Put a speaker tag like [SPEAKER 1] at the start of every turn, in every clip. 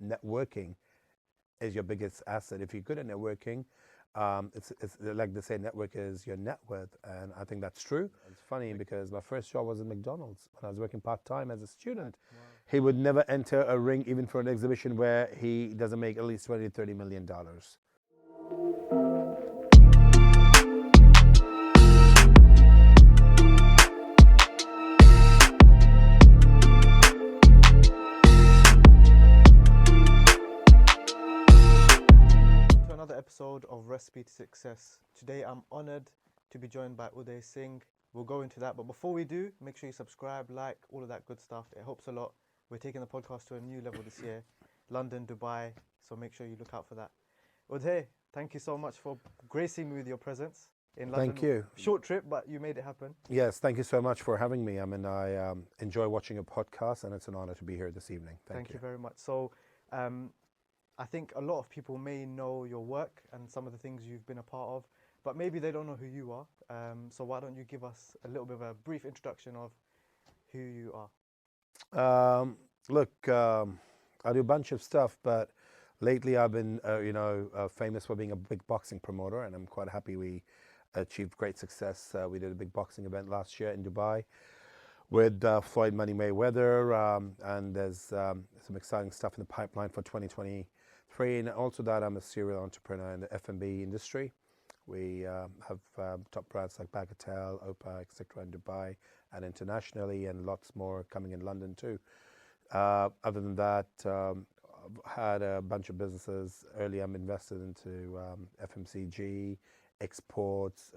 [SPEAKER 1] networking is your biggest asset. If you're good at networking, it's like they say, network is your net worth, and I think that's true. It's funny because my first job was at McDonald's when I was working part-time as a student.
[SPEAKER 2] Wow.
[SPEAKER 1] He would never enter a ring even for an exhibition where he doesn't make at least $20-30 million.
[SPEAKER 2] Another episode of Recipe to Success. Today I'm honored to be joined by Uday Singh. We'll go into that, but before we do, make sure you subscribe, like, all of that good stuff. It helps a lot. We're taking the podcast to a new level this year, London, Dubai, so make sure you look out for that. Uday, thank you so much for gracing me with your presence in London.
[SPEAKER 1] Thank you.
[SPEAKER 2] Short trip, but you made it happen.
[SPEAKER 1] Yes, thank you so much for having me. I mean, I enjoy watching your podcast, and it's an honor to be here this evening.
[SPEAKER 2] Thank you very much. So, I think a lot of people may know your work and some of the things you've been a part of, but maybe they don't know who you are. So why don't you give us a little bit of a brief introduction of who you are?
[SPEAKER 1] Look, I do a bunch of stuff, but lately I've been, famous for being a big boxing promoter, and I'm quite happy we achieved great success. We did a big boxing event last year in Dubai with Floyd Mayweather, and there's some exciting stuff in the pipeline for 2023. And also that I'm a serial entrepreneur in the F&B industry. We have top brands like Bagatelle, Opa, etc. in Dubai and internationally, and lots more coming in London too. Other than that, I've had a bunch of businesses. Early I'm invested into FMCG, exports,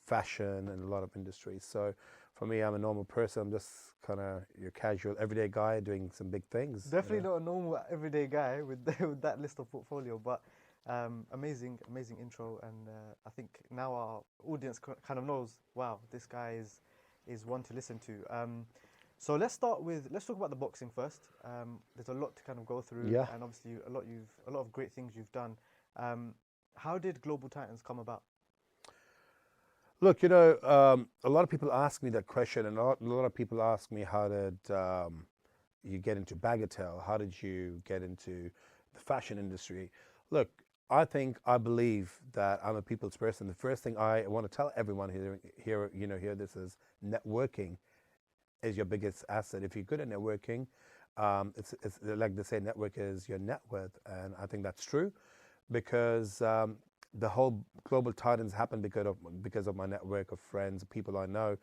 [SPEAKER 1] fashion, and a lot of industries. So for me, I'm a normal person. I'm just kind of your casual, everyday guy doing some big things.
[SPEAKER 2] Definitely not a normal, everyday guy with that list of portfolio, but amazing intro. And I think now our audience kind of knows, wow, this guy is one to listen to. So let's talk about the boxing first. There's a lot to kind of go through,
[SPEAKER 1] Yeah.
[SPEAKER 2] and obviously a lot of great things you've done. How did Global Titans come about?
[SPEAKER 1] Look, a lot of people ask me that question, and a lot of people ask me, how did you get into Bagatelle? How did you get into the fashion industry? Look, I believe that I'm a people's person. The first thing I want to tell everyone here this is networking is your biggest asset. If you're good at networking, it's like they say, network is your net worth, and I think that's true because the whole Global Titans happened because of my network of friends, people I know.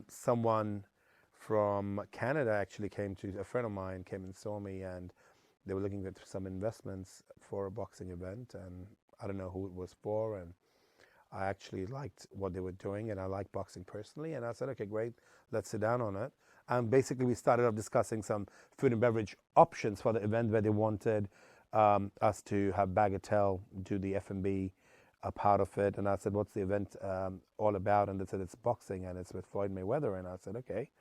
[SPEAKER 1] Someone from Canada actually a friend of mine came and saw me, and they were looking at some investments for a boxing event, and I don't know who it was for, and I actually liked what they were doing, and I like boxing personally, and I said, okay, great, let's sit down on it. And basically we started off discussing some food and beverage options for the event where they wanted us to have Bagatelle do the F&B part of it. And I said, what's the event all about? And they said, it's boxing and it's with Floyd Mayweather. And I said, okay,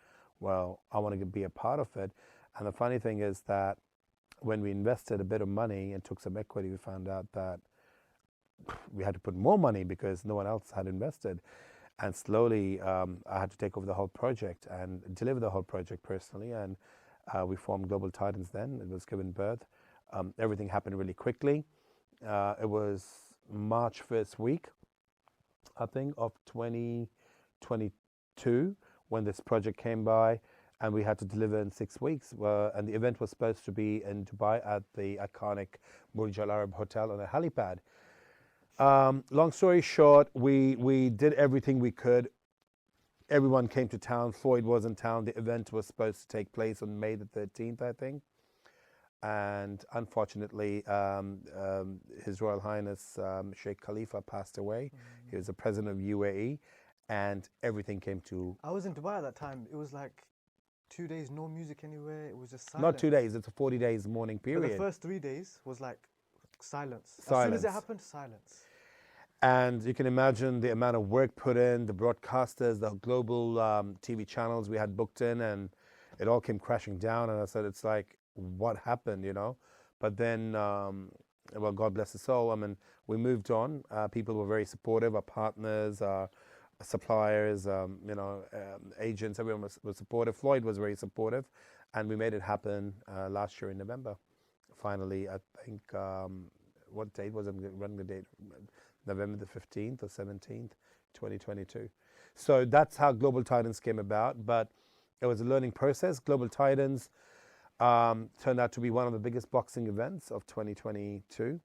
[SPEAKER 1] well, I want to be a part of it. And the funny thing is that when we invested a bit of money and took some equity, we found out that we had to put more money because no one else had invested. And slowly I had to take over the whole project and deliver the whole project personally. And we formed Global Titans then. It was given birth. Everything happened really quickly. It was March 1st week, I think, of 2022 when this project came by, and we had to deliver in 6 weeks. And the event was supposed to be in Dubai at the iconic Burj Al Arab Hotel on a helipad. Long story short, we did everything we could. Everyone came to town. Floyd was in town. The event was supposed to take place on May the 13th, I think. And unfortunately, His Royal Highness Sheikh Khalifa passed away. He was the president of UAE, and everything came to...
[SPEAKER 2] I was in Dubai at that time. It was like 2 days, no music anywhere. It was just silent.
[SPEAKER 1] Not 2 days, it's a 40 days mourning period.
[SPEAKER 2] But the first 3 days was like silence. As soon as it happened, silence.
[SPEAKER 1] And you can imagine the amount of work put in, the broadcasters, the global TV channels we had booked in, and it all came crashing down. And I said, it's like, what happened, But then, well, God bless his soul. I mean, we moved on. People were very supportive. Our partners, our suppliers, agents, everyone was supportive. Floyd was very supportive, and we made it happen last year in November. finally, I think, what date was it? I'm running the date, November the 15th or 17th, 2022. So that's how Global Titans came about, but it was a learning process. Global Titans turned out to be one of the biggest boxing events of 2022.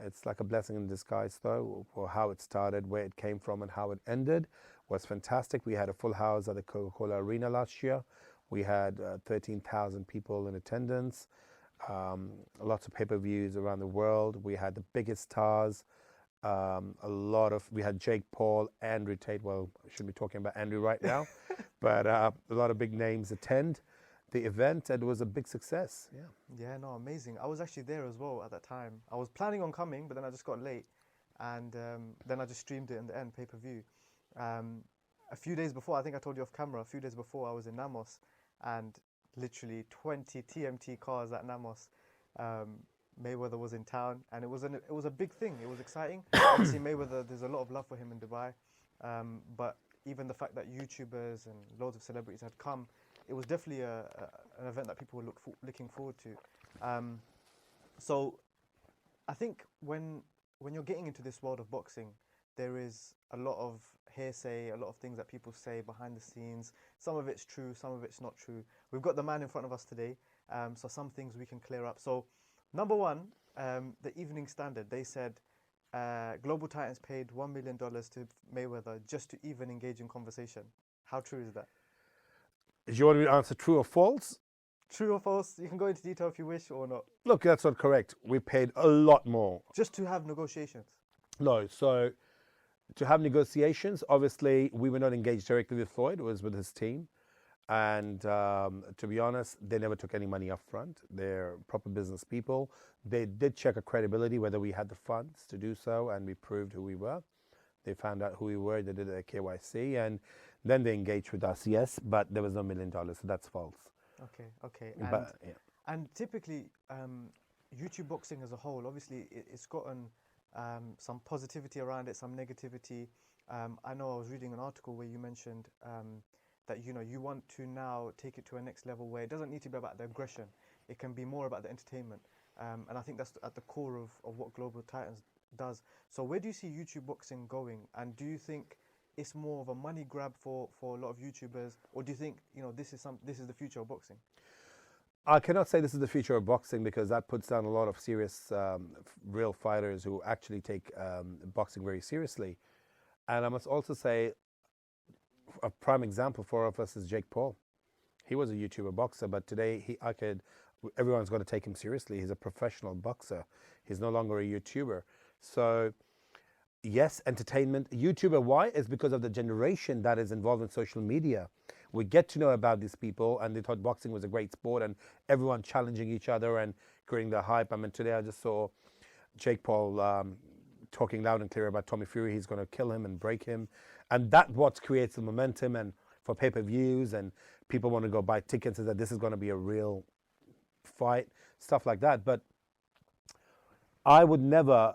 [SPEAKER 1] It's like a blessing in disguise, though, for how it started, where it came from, and how it ended was fantastic. We had a full house at the Coca-Cola Arena last year. We had 13,000 people in attendance, lots of pay-per-views around the world. We had the biggest stars, we had Jake Paul, Andrew Tate. Well, I shouldn't be talking about Andrew right now, but a lot of big names attend the event, and it was a big success. Yeah.
[SPEAKER 2] Yeah, no, amazing. I was actually there as well at that time. I was planning on coming, but then I just got late, and then I just streamed it in the end, pay-per-view. A few days before, I think I told you off camera, a few days before I was in Namos, and literally 20 TMT cars at Namos. Mayweather was in town, and it was a big thing. It was exciting. Obviously, Mayweather, there's a lot of love for him in Dubai, but even the fact that YouTubers and loads of celebrities had come, it was definitely an event that people were looking forward to. So I think when you're getting into this world of boxing, there is a lot of hearsay, a lot of things that people say behind the scenes. Some of it's true, some of it's not true. We've got the man in front of us today, so some things we can clear up. So number one, the Evening Standard, they said Global Titans paid $1 million to Mayweather just to even engage in conversation. How true is that?
[SPEAKER 1] Do you want me to answer true or false?
[SPEAKER 2] True or false? You can go into detail if you wish or not.
[SPEAKER 1] Look, that's not correct. We paid a lot more.
[SPEAKER 2] Just to have negotiations?
[SPEAKER 1] No, so to have negotiations, obviously, we were not engaged directly with Floyd. It was with his team. And to be honest, they never took any money up front. They're proper business people. They did check our credibility, whether we had the funds to do so, and we proved who we were. They found out who we were. They did their KYC, and then they engaged with us, yes, but there was no $1 million, so that's false.
[SPEAKER 2] Okay.
[SPEAKER 1] And
[SPEAKER 2] typically, YouTube boxing as a whole, obviously, it's gotten some positivity around it, some negativity. I know I was reading an article where you mentioned that you want to now take it to a next level where it doesn't need to be about the aggression. It can be more about the entertainment. And I think that's at the core of what Global Titans does. So where do you see YouTube boxing going? And do you think it's more of a money grab for a lot of YouTubers, or do you think this is the future of boxing?
[SPEAKER 1] I cannot say this is the future of boxing, because that puts down a lot of serious, real fighters who actually take boxing very seriously. And I must also say, a prime example for us is Jake Paul. He was a YouTuber boxer, but today everyone's going to take him seriously. He's a professional boxer. He's no longer a YouTuber. So yes, entertainment. YouTuber, why? Is because of the generation that is involved in social media. We get to know about these people, and they thought boxing was a great sport, and everyone challenging each other and creating the hype. I mean, today I just saw Jake Paul talking loud and clear about Tommy Fury. He's going to kill him and break him. And that's what creates the momentum, and for pay-per-views, and people want to go buy tickets, and that this is going to be a real fight, stuff like that. But I would never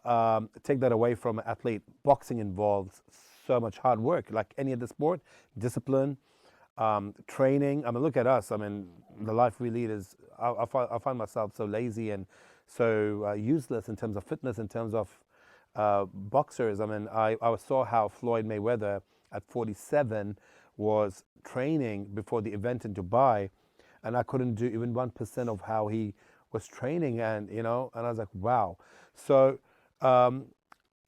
[SPEAKER 1] take that away from an athlete. Boxing involves so much hard work, like any other sport, discipline, training. I mean, look at us. I mean, the life we lead is, I find myself so lazy and so useless in terms of fitness, in terms of boxers. I mean, I saw how Floyd Mayweather at 47 was training before the event in Dubai, and I couldn't do even 1% of how he was training, and and I was like, wow. So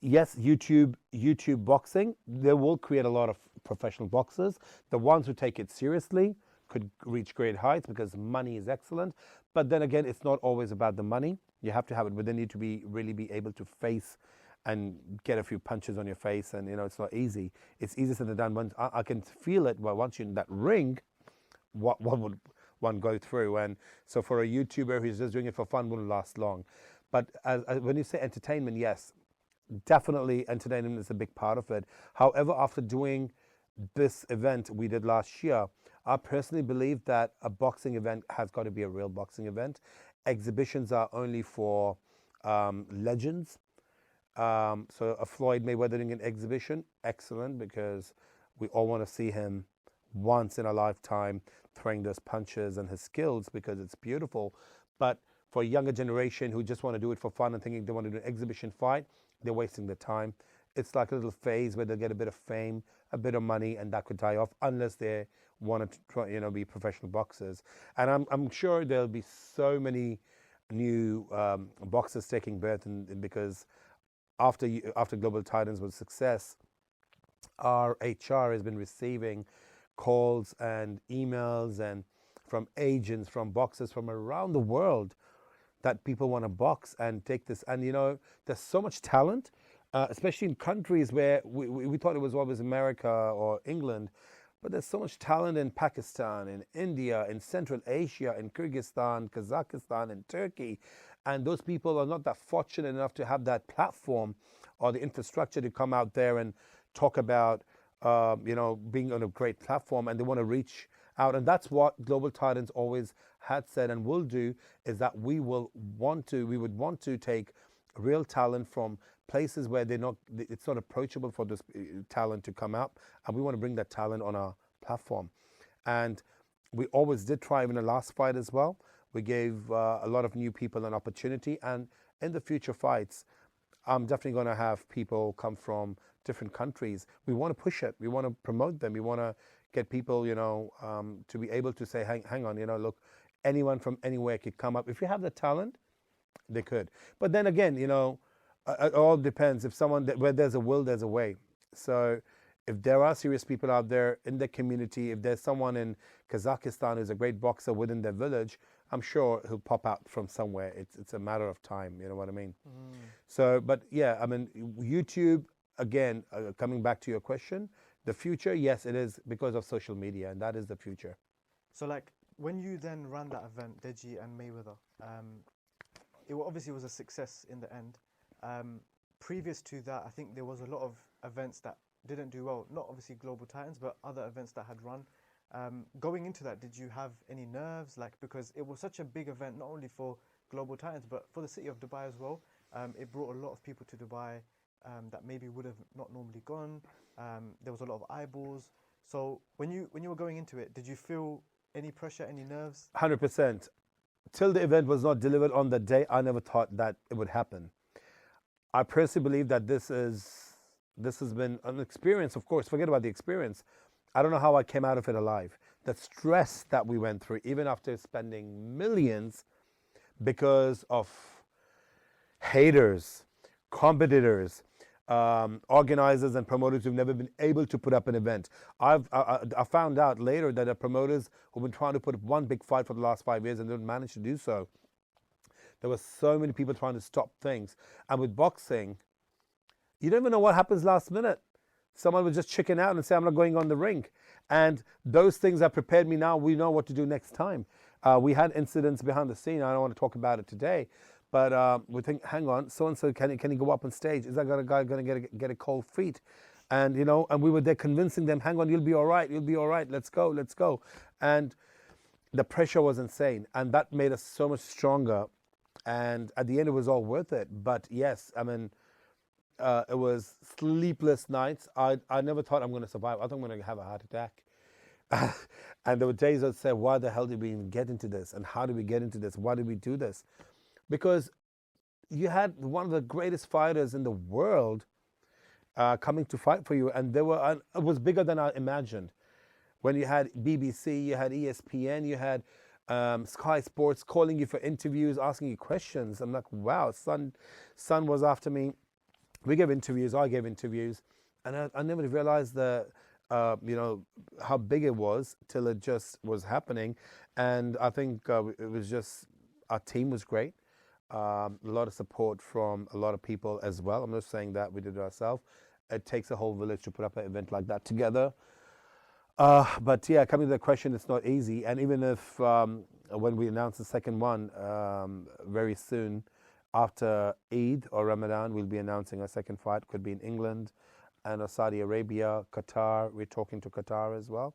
[SPEAKER 1] yes, YouTube boxing, they will create a lot of professional boxers. The ones who take it seriously could reach great heights because money is excellent. But then again, it's not always about the money. You have to have it, but they need to really be able to face and get a few punches on your face, and it's not easy. It's easier said than done. Once I can feel it, but once you're in that ring, what would one go through? And so for a YouTuber who's just doing it for fun, wouldn't last long. But when you say entertainment, yes, definitely entertainment is a big part of it. However, after doing this event we did last year, I personally believe that a boxing event has got to be a real boxing event. Exhibitions are only for legends. So a Floyd Mayweather doing an exhibition, excellent, because we all want to see him once in a lifetime throwing those punches and his skills, because it's beautiful. But for a younger generation who just want to do it for fun and thinking they want to do an exhibition fight, they're wasting their time. It's like a little phase where they'll get a bit of fame, a bit of money, and that could die off unless they want to try, be professional boxers. And I'm sure there'll be so many new boxers taking birth, because after Global Titans was a success, our HR has been receiving calls and emails and from agents, from boxers from around the world, that people want to box and take this. And there's so much talent, especially in countries where we thought it was always America or England, but there's so much talent in Pakistan, in India, in Central Asia, in Kyrgyzstan, Kazakhstan, and Turkey. And those people are not that fortunate enough to have that platform or the infrastructure to come out there and talk about, being on a great platform, and they want to reach out. And that's what Global Titans always had said and will do, is that we would want to take real talent from places where it's not approachable for this talent to come up, and we want to bring that talent on our platform. And we always did try in the last fight as well. We gave a lot of new people an opportunity, and in the future fights, I'm definitely going to have people come from different countries. We want to push it. We want to promote them. We want to get people, to be able to say, hang on, look, anyone from anywhere could come up. If you have the talent, they could. But then again, it all depends. If where there's a will, there's a way. So if there are serious people out there in the community, if there's someone in Kazakhstan who's a great boxer within their village, I'm sure he'll pop out from somewhere. It's a matter of time, you know what I mean? So, but yeah, I mean, YouTube, again, coming back to your question, the future, yes, it is because of social media, and that is the future.
[SPEAKER 2] So like, when you then ran that event, Deji and Mayweather, it obviously was a success in the end. Previous to that, I think there was a lot of events that didn't do well. Not obviously Global Titans, but other events that had run. Going into that, did you have any nerves? Like, because it was such a big event, not only for Global Titans, but for the city of Dubai as well. It brought a lot of people to Dubai that maybe would have not normally gone. There was a lot of eyeballs. So when you were going into it, did you feel any pressure, any nerves?
[SPEAKER 1] 100%. Till the event was not delivered on the day, I never thought that it would happen. I personally believe that this has been an experience. Of course, forget about the experience. I don't know how I came out of it alive. The stress that we went through, even after spending millions, because of haters, competitors, organizers and promoters who've never been able to put up an event. I found out later that the promoters who've been trying to put up one big fight for the last 5 years and didn't manage to do so. There were so many people trying to stop things. And with boxing, you don't even know what happens last minute. Someone would just chicken out and say, I'm not going on the ring. And those things have prepared me now. We know what to do next time. We had incidents behind the scene. I don't want to talk about it today. But we think, hang on, so-and-so, can he go up on stage? Is that guy going to get a cold feet? And, and we were there convincing them, hang on, you'll be all right, let's go. And the pressure was insane. And that made us so much stronger. And at the end, it was all worth it. But yes, I mean, it was sleepless nights. I never thought I'm going to survive. I thought I'm going to have a heart attack. And there were days I'd say, why the hell did we even get into this? And how did we get into this? Why did we do this? Because you had one of the greatest fighters in the world coming to fight for you. And it was bigger than I imagined. When you had BBC, you had ESPN, you had Sky Sports calling you for interviews, asking you questions. I'm like, wow, son was after me. We gave interviews, I gave interviews, and I never realized how big it was till it just was happening. And I think it was just, our team was great. A lot of support from a lot of people as well. I'm not saying that we did it ourselves. It takes a whole village to put up an event like that together. But yeah, coming to the question, it's not easy. And even if when we announce the second one very soon, after Eid or Ramadan, we'll be announcing a second fight. Could be in England and Saudi Arabia, Qatar. We're talking to Qatar as well.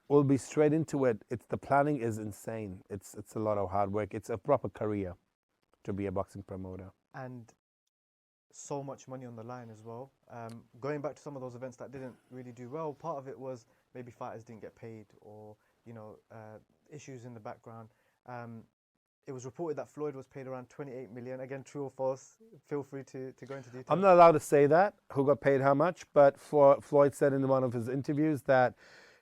[SPEAKER 1] We'll be straight into it. The planning is insane. It's a lot of hard work. It's a proper career to be a boxing promoter.
[SPEAKER 2] And so much money on the line as well. Going back to some of those events that didn't really do well, part of it was maybe fighters didn't get paid, or issues in the background. it was reported that Floyd was paid around 28 million. Again, true or false? Feel free to go into detail.
[SPEAKER 1] I'm not allowed to say that, who got paid how much, but Floyd said in one of his interviews that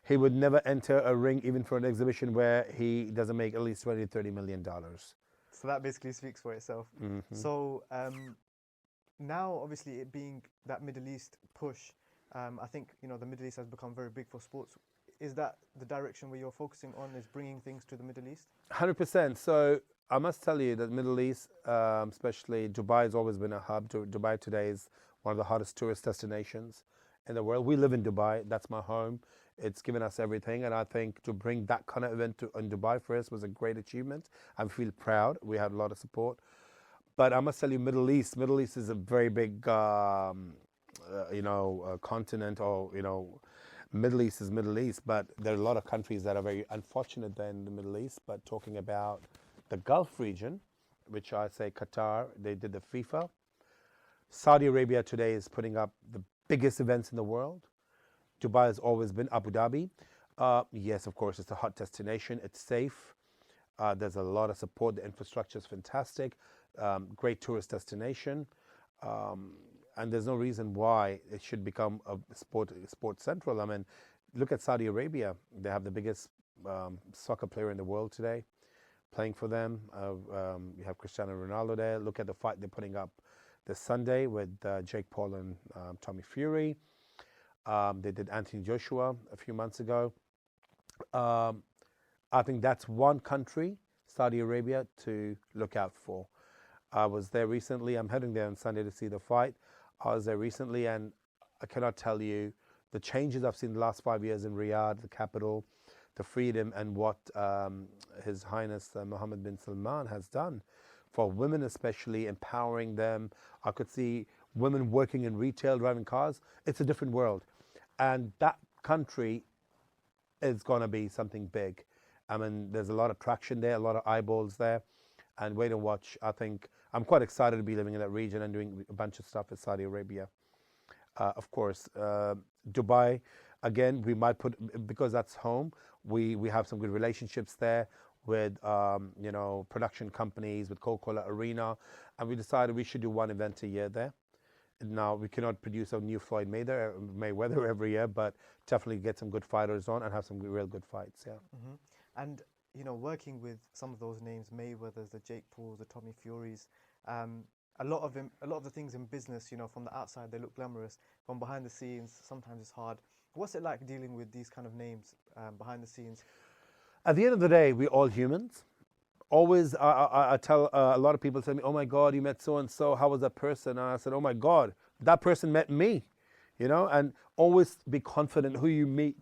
[SPEAKER 1] he would never enter a ring even for an exhibition where he doesn't make at least 20 to $30 million.
[SPEAKER 2] So that basically speaks for itself. So now, obviously, it being that Middle East push, I think, you know, the Middle East has become very big for sports. Is that the direction where you're focusing on, is bringing things to the Middle East?
[SPEAKER 1] 100%. So I must tell you that Middle East, especially Dubai, has always been a hub. Dubai today is one of the hottest tourist destinations in the world. We live in Dubai. That's my home. It's given us everything. And I think to bring that kind of event in Dubai for us was a great achievement. I feel proud. We had a lot of support. But I must tell you, Middle East is a very big, continent, or, you know, Middle East is Middle East, but there are a lot of countries that are very unfortunate there in the Middle East. But talking about the Gulf region, which I say Qatar, they did the FIFA. Saudi Arabia today is putting up the biggest events in the world. Dubai has always been Abu Dhabi. Yes, of course, it's a hot destination. It's safe. There's a lot of support. The infrastructure is fantastic. Great tourist destination. And there's no reason why it should become a sport central. I mean, look at Saudi Arabia. They have the biggest soccer player in the world today playing for them. You have Cristiano Ronaldo there. Look at the fight they're putting up this Sunday with Jake Paul and Tommy Fury. They did Anthony Joshua a few months ago. I think that's one country, Saudi Arabia, to look out for. I was there recently. I'm heading there on Sunday to see the fight. I was there recently, and I cannot tell you the changes I've seen in the last 5 years in Riyadh, the capital, the freedom, and what His Highness Mohammed bin Salman has done for women, especially empowering them. I could see women working in retail, driving cars. It's a different world. And that country is going to be something big. I mean, there's a lot of traction there, a lot of eyeballs there. And wait and watch. I think I'm quite excited to be living in that region and doing a bunch of stuff with Saudi Arabia. Of course, Dubai, again, we might put, because that's home, we have some good relationships there with, production companies, with Coca-Cola Arena. And we decided we should do one event a year there. Now, we cannot produce a new Floyd Mayweather every year, but definitely get some good fighters on and have some real good fights, yeah.
[SPEAKER 2] And, you know, working with some of those names, Mayweathers, the Jake Pauls, the Tommy Furies, a lot of the things in business, you know, from the outside, they look glamorous. From behind the scenes, sometimes it's hard. What's it like dealing with these kind of names behind the scenes?
[SPEAKER 1] At the end of the day, we're all humans. Always, I tell a lot of people, tell me, oh my God, you met so-and-so, how was that person? And I said, oh my God, that person met me, you know, and always be confident who you meet.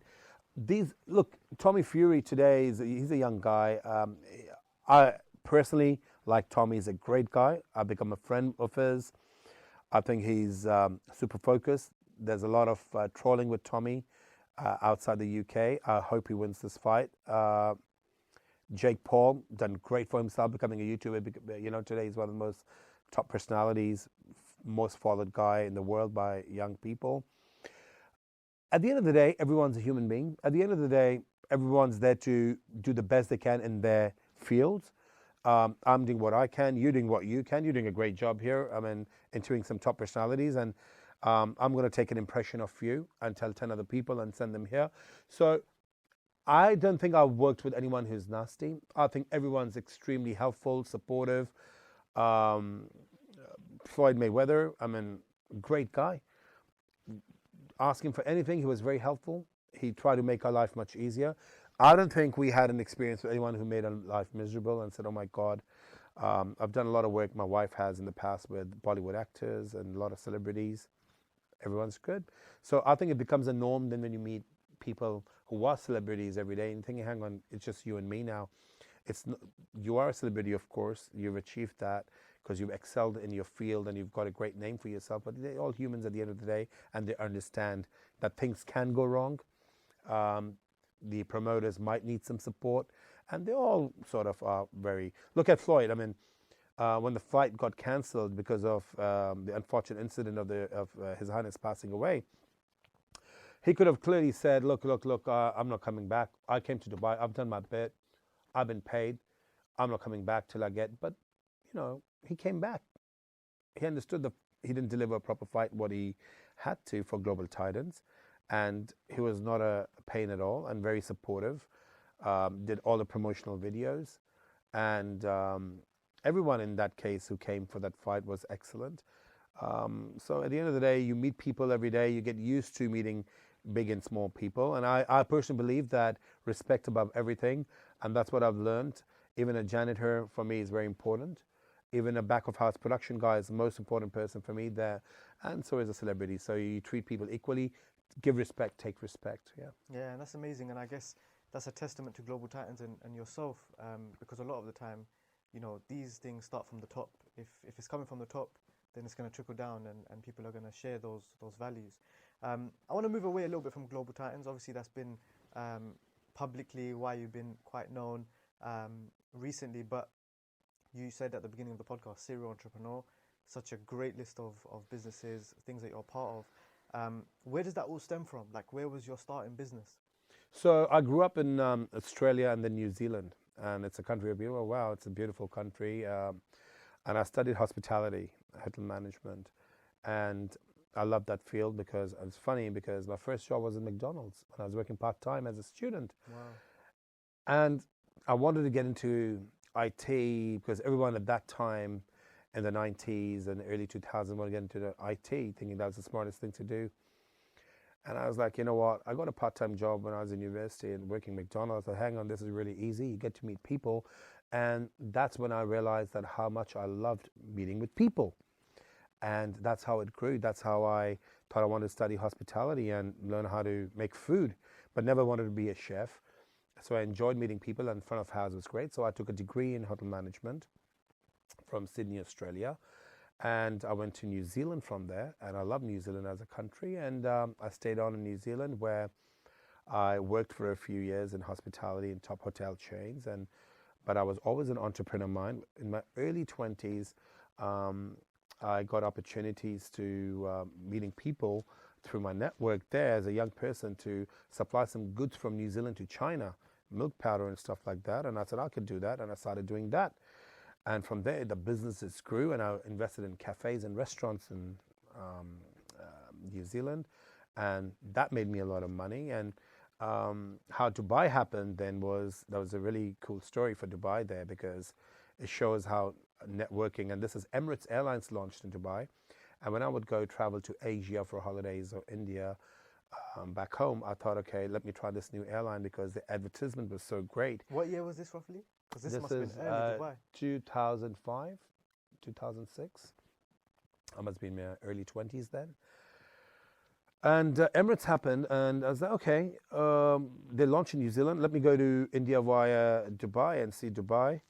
[SPEAKER 1] Look, Tommy Fury today, he's a young guy. I personally like Tommy. He's a great guy. I've become a friend of his. I think he's super focused. There's a lot of trolling with Tommy outside the UK. I hope he wins this fight. Jake Paul, done great for himself, becoming a YouTuber. You know, today he's one of the most top personalities, most followed guy in the world by young people. At the end of the day, everyone's a human being. At the end of the day, everyone's there to do the best they can in their fields. I'm doing what I can. You're doing what you can. You're doing a great job here. I mean, interviewing some top personalities. And I'm going to take an impression of you and tell 10 other people and send them here. So I don't think I've worked with anyone who's nasty. I think everyone's extremely helpful, supportive. Floyd Mayweather, I mean, great guy. Ask him for anything, he was very helpful. He tried to make our life much easier. I don't think we had an experience with anyone who made our life miserable and said, oh my God. I've done a lot of work, my wife has in the past, with Bollywood actors and a lot of celebrities. Everyone's good. So I think it becomes a norm then when you meet people who are celebrities every day and thinking, hang on, it's just you and me now. You are a celebrity, of course. You've achieved that because you've excelled in your field and you've got a great name for yourself. But they're all humans at the end of the day, and they understand that things can go wrong. The promoters might need some support, and they all sort of are very. Look at Floyd. I mean, when the fight got cancelled because of the unfortunate incident of His Highness passing away, he could have clearly said, look, I'm not coming back. I came to Dubai. I've done my bit. I've been paid. I'm not coming back till I get. But he came back. He understood he didn't deliver a proper fight what he had to for Global Titans, and he was not a pain at all and very supportive. Did all the promotional videos, and everyone in that case who came for that fight was excellent. So at the end of the day, you meet people every day. You get used to meeting big and small people, and I personally believe that respect above everything, and that's what I've learned. Even a janitor for me is very important. Even a back of house production guy is the most important person for me there, and so is a celebrity. So you treat people equally, give respect, take respect. Yeah.
[SPEAKER 2] Yeah, and that's amazing. And I guess that's a testament to Global Titans and yourself, because a lot of the time, these things start from the top. If it's coming from the top, then it's going to trickle down, and people are going to share those values. I want to move away a little bit from Global Titans. Obviously, that's been publicly why you've been quite known recently, but you said at the beginning of the podcast, serial entrepreneur, such a great list of businesses, things that you're part of. Where does that all stem from? Like, where was your start in business?
[SPEAKER 1] So I grew up in Australia and then New Zealand, and it's a country of beautiful. Wow, it's a beautiful country. And I studied hospitality, hotel management, and I loved that field because it's funny because my first job was in McDonald's when I was working part-time as a student.
[SPEAKER 2] Wow.
[SPEAKER 1] And I wanted to get into IT because everyone at that time in the 90s and early 2000s wanted to get into the IT, thinking that was the smartest thing to do. And I was like, you know what? I got a part-time job when I was in university and working McDonald's. I thought, hang on, this is really easy. You get to meet people. And that's when I realized that how much I loved meeting with people. And that's how it grew. That's how I thought I wanted to study hospitality and learn how to make food, but never wanted to be a chef. So I enjoyed meeting people, and front of house was great. So I took a degree in hotel management from Sydney, Australia. And I went to New Zealand from there, and I love New Zealand as a country. And I stayed on in New Zealand, where I worked for a few years in hospitality in top hotel chains. But I was always an entrepreneur mind. In my early 20s, I got opportunities to meeting people through my network there as a young person to supply some goods from New Zealand to China, milk powder and stuff like that. And I said I could do that, and I started doing that. And from there, the businesses grew, and I invested in cafes and restaurants in New Zealand, and that made me a lot of money. And how Dubai happened then that was a really cool story for Dubai there, because it shows how networking, and this is Emirates Airlines launched in Dubai. And when I would go travel to Asia for holidays or India, back home, I thought, okay, let me try this new airline because the advertisement was so great.
[SPEAKER 2] What year was this roughly? Because this must have
[SPEAKER 1] is
[SPEAKER 2] been early Dubai.
[SPEAKER 1] 2005, 2006. I must be in my early 20s then. And Emirates happened, and I was like, okay, they launched in New Zealand. Let me go to India via Dubai and see Dubai.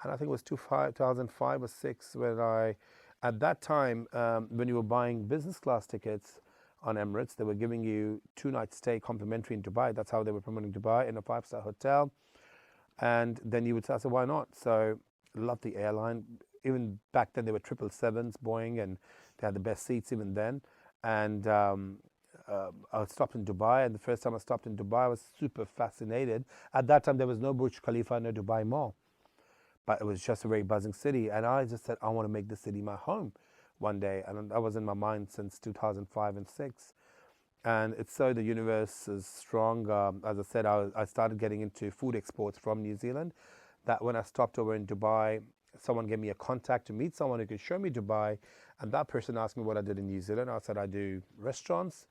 [SPEAKER 1] And I think it was 2005 or 6 when at that time, when you were buying business class tickets on Emirates, they were giving you 2-night stay complimentary in Dubai. That's how they were promoting Dubai, in a 5-star hotel. And then you would say, so why not? So loved the airline. Even back then, they were 777s, Boeing, and they had the best seats even then. And I stopped in Dubai, and the first time I stopped in Dubai, I was super fascinated. At that time, there was no Burj Khalifa, no Dubai Mall, but it was just a very buzzing city. And I just said, I want to make this city my home one day. And that was in my mind since 2005 and 6. And it's so the universe is strong. As I said, I started getting into food exports from New Zealand, that when I stopped over in Dubai, someone gave me a contact to meet someone who could show me Dubai. And that person asked me what I did in New Zealand. I said, I do restaurants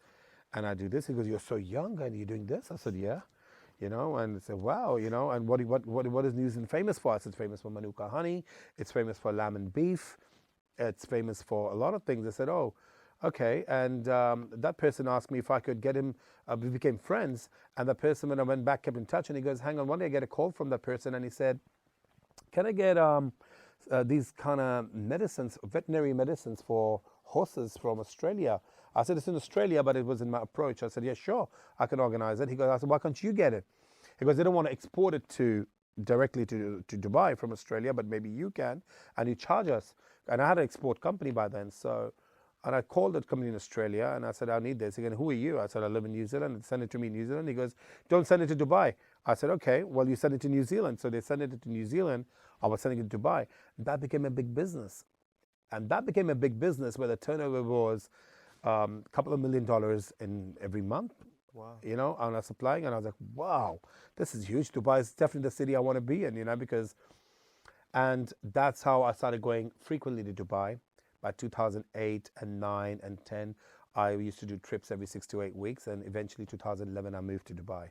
[SPEAKER 1] and I do this. He goes, you're so young and you're doing this? I said, yeah. And I said, wow, and what is New Zealand famous for? I said, it's famous for Manuka honey. It's famous for lamb and beef. It's famous for a lot of things. I said, oh, okay. And that person asked me if I could get him, we became friends. And that person, when I went back, kept in touch. And he goes, hang on, one day I get a call from that person. And he said, can I get these kind of medicines, veterinary medicines for horses from Australia? I said, it's in Australia, but it was in my approach. I said, yeah, sure, I can organize it. He goes, I said, why can't you get it? He goes, they don't want to export it directly to Dubai from Australia, but maybe you can, and you charge us. And I had an export company by then, and I called that company in Australia, and I said, I need this. He goes, who are you? I said, I live in New Zealand. Send it to me in New Zealand. He goes, don't send it to Dubai. I said, okay, well, you send it to New Zealand. So they sent it to New Zealand. I was selling in Dubai. That became a big business. And that became a big business where the turnover was a couple of $1 million in every month,
[SPEAKER 2] Wow.
[SPEAKER 1] and I was supplying, and I was like, wow, this is huge. Dubai is definitely the city I want to be in, and that's how I started going frequently to Dubai. By 2008 and 9 and 10, I used to do trips every 6 to 8 weeks, and eventually 2011, I moved to Dubai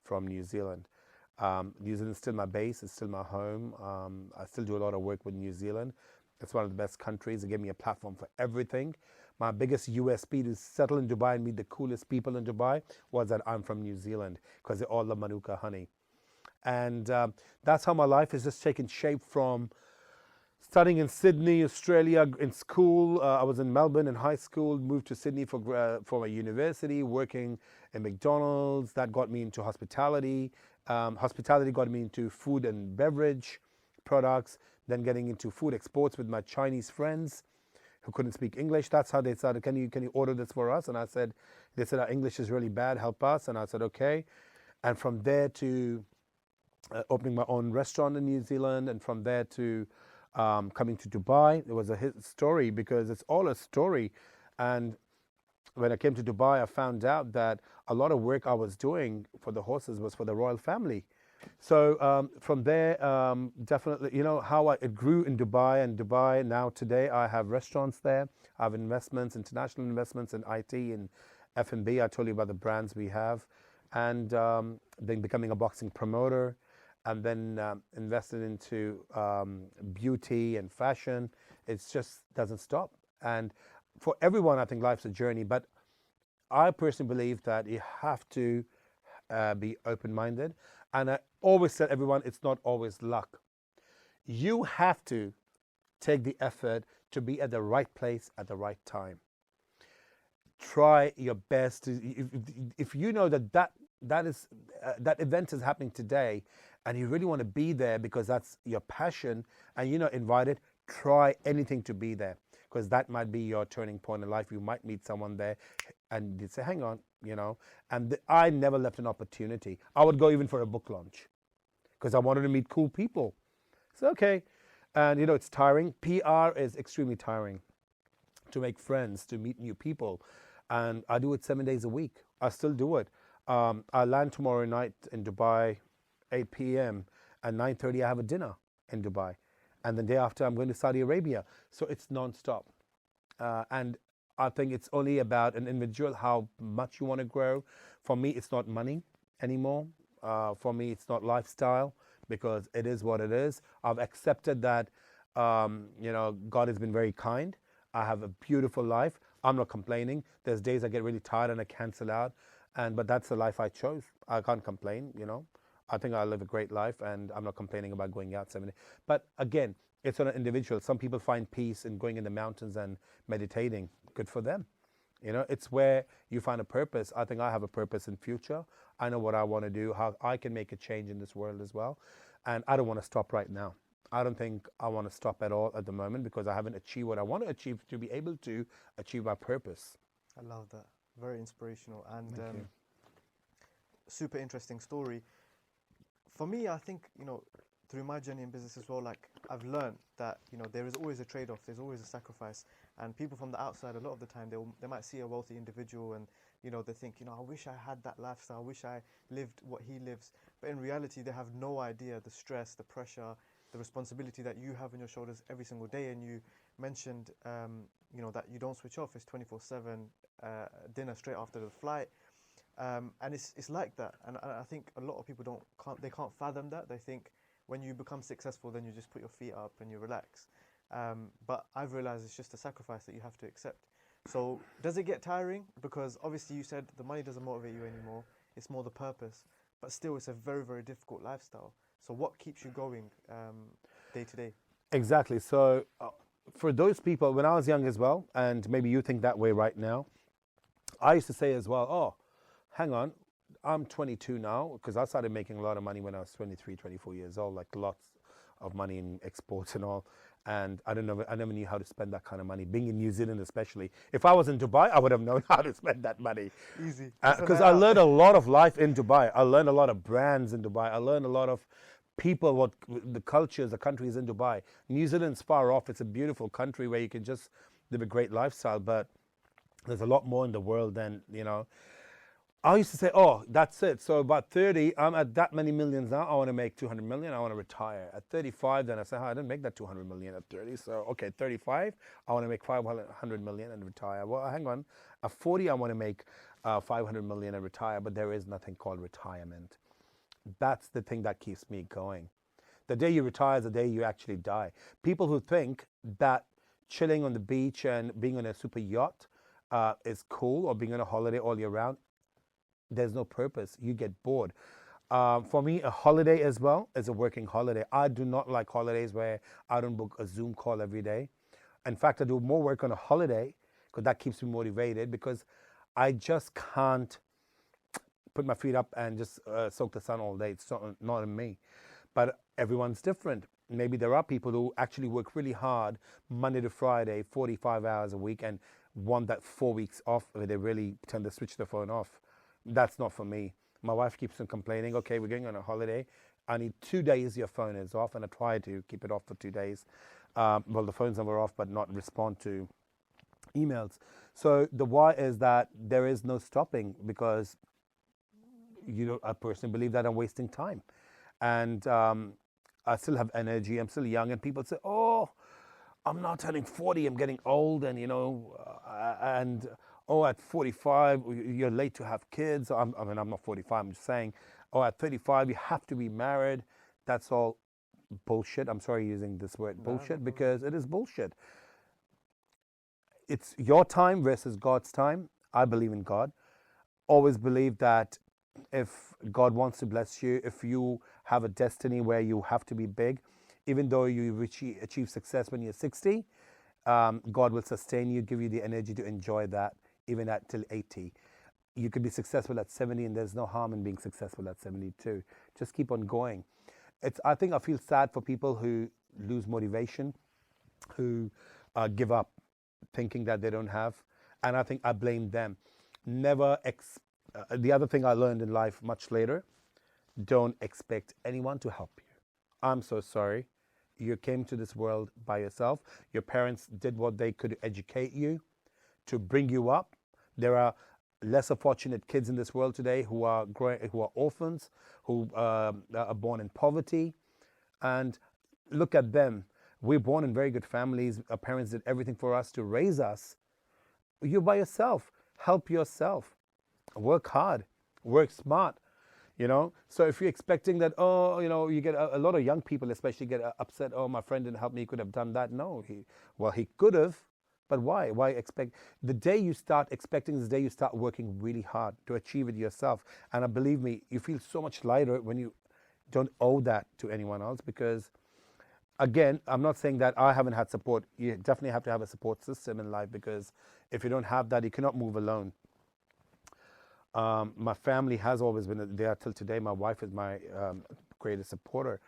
[SPEAKER 1] from New Zealand. New Zealand is still my base, it's still my home. I still do a lot of work with New Zealand. It's one of the best countries. It gave me a platform for everything. My biggest USP to settle in Dubai and meet the coolest people in Dubai was that I'm from New Zealand, because they all love Manuka honey. And that's how my life has just taken shape from studying in Sydney, Australia, in school. I was in Melbourne in high school, moved to Sydney for my university, working in McDonald's. That got me into hospitality. Hospitality got me into food and beverage products, then getting into food exports with my Chinese friends who couldn't speak English. That's how they started, can you order this for us? And they said, our English is really bad, help us. And I said, okay. And from there to opening my own restaurant in New Zealand, and from there to coming to Dubai. It was a story, because it's all a story. And when I came to Dubai, I found out that a lot of work I was doing for the horses was for the royal family. So from there, definitely, how it grew in Dubai. And Dubai, now today, I have restaurants there. I have investments, international investments in IT and F&B. I told you about the brands we have. And then becoming a boxing promoter, and then invested into beauty and fashion. It just doesn't stop. And for everyone, I think life's a journey. But I personally believe that you have to be open-minded. And I always tell everyone, it's not always luck. You have to take the effort to be at the right place at the right time. Try your best. If you know that event is happening today, and you really want to be there because that's your passion, and you're not invited, try anything to be there, because that might be your turning point in life. You might meet someone there, and you say, hang on, And I never left an opportunity. I would go even for a book launch, because I wanted to meet cool people. So, okay. And, it's tiring. PR is extremely tiring, to make friends, to meet new people. And I do it 7 days a week. I still do it. I land tomorrow night in Dubai, 8 p.m. At 9:30, I have a dinner in Dubai. And the day after, I'm going to Saudi Arabia. So it's nonstop. And I think it's only about an individual, how much you want to grow. For me, it's not money anymore. For me, it's not lifestyle, because it is what it is. I've accepted that, God has been very kind. I have a beautiful life. I'm not complaining. There's days I get really tired and I cancel out. But that's the life I chose. I can't complain, I think I live a great life, and I'm not complaining about going out 7 days. But again, it's on an individual. Some people find peace in going in the mountains and meditating. Good for them. It's where you find a purpose. I think I have a purpose in future. I know what I want to do, how I can make a change in this world as well. And I don't want to stop right now. I don't think I want to stop at all at the moment, because I haven't achieved what I want to achieve to be able to achieve my purpose.
[SPEAKER 2] I love that. Very inspirational, and
[SPEAKER 1] Thank you.
[SPEAKER 2] super interesting story. For me, I think, through my journey in business as well, like, I've learned that, there is always a trade-off, there's always a sacrifice. And people from the outside, a lot of the time, they might see a wealthy individual and, they think, I wish I had that lifestyle, I wish I lived what he lives. But in reality, they have no idea the stress, the pressure, the responsibility that you have on your shoulders every single day. And you mentioned, that you don't switch off. It's 24/7, dinner straight after the flight. And it's like that. And I think a lot of people can't fathom that. They think when you become successful, then you just put your feet up and you relax. But I've realized it's just a sacrifice that you have to accept. So does it get tiring? Because obviously you said the money doesn't motivate you anymore. It's more the purpose. But still, it's a very, very difficult lifestyle. So what keeps you going day to day?
[SPEAKER 1] Exactly. So for those people, when I was young as well, and maybe you think that way right now, I used to say as well, oh, hang on, I'm 22 now, because I started making a lot of money when I was 23, 24 years old, like lots of money in exports and all. And I never knew how to spend that kind of money, being in New Zealand especially. If I was in Dubai, I would have known how to spend that money.
[SPEAKER 2] Easy.
[SPEAKER 1] Because I learned a lot of life in Dubai. I learned a lot of brands in Dubai. I learned a lot of people, what the cultures, the countries in Dubai. New Zealand's far off. It's a beautiful country where you can just live a great lifestyle, but there's a lot more in the world than, you know. I used to say, oh, that's it. So about 30, I'm at that many millions now. I want to make 200 million. I want to retire. At 35, then I say, oh, I didn't make that 200 million at 30. So, okay, 35, I want to make 500 million and retire. Well, hang on. At 40, I want to make 500 million and retire, but there is nothing called retirement. That's the thing that keeps me going. The day you retire is the day you actually die. People who think that chilling on the beach and being on a super yacht is cool, or being on a holiday all year round, there's no purpose. You get bored. For me, a holiday as well is a working holiday. I do not like holidays where I don't book a Zoom call every day. In fact, I do more work on a holiday because that keeps me motivated, because I just can't put my feet up and just soak the sun all day. It's not in me. But everyone's different. Maybe there are people who actually work really hard Monday to Friday, 45 hours a week, and want that 4 weeks off where they really tend to switch the phone off. That's not for me. My wife keeps on complaining, okay, we're going on a holiday. I need 2 days your phone is off, and I try to keep it off for 2 days. Well, the phone's never off, but not respond to emails. So the why is that there is no stopping, because I personally believe that I'm wasting time. And I still have energy. I'm still young. And people say, oh, I'm now turning 40. I'm getting old. And, oh, at 45, you're late to have kids. I'm not 45. I'm just saying, oh, at 35, you have to be married. That's all bullshit. I'm sorry using this word bullshit, because it is bullshit. It's your time versus God's time. I believe in God. Always believe that if God wants to bless you, if you have a destiny where you have to be big, even though you achieve success when you're 60, God will sustain you, give you the energy to enjoy that even at till 80. You could be successful at 70, and there's no harm in being successful at 72. Just keep on going. I think I feel sad for people who lose motivation, who give up thinking that they don't have, and I think I blame them. The other thing I learned in life much later, don't expect anyone to help you. I'm so sorry. You came to this world by yourself. Your parents did what they could to educate you, to bring you up. There are lesser fortunate kids in this world today who are orphans, who are born in poverty. And look at them. We're born in very good families. Our parents did everything for us to raise us. You're by yourself. Help yourself. Work hard. Work smart. So if you're expecting that, you get a lot of young people especially get upset, oh, my friend didn't help me, he could have done that. No, he could have, but why expect? The day you start expecting is the day you start working really hard to achieve it yourself. And believe me, you feel so much lighter when you don't owe that to anyone else, because again, I'm not saying that I haven't had support. You definitely have to have a support system in life, because if you don't have that, you cannot move alone. My family has always been there till today. My wife is my greatest supporter.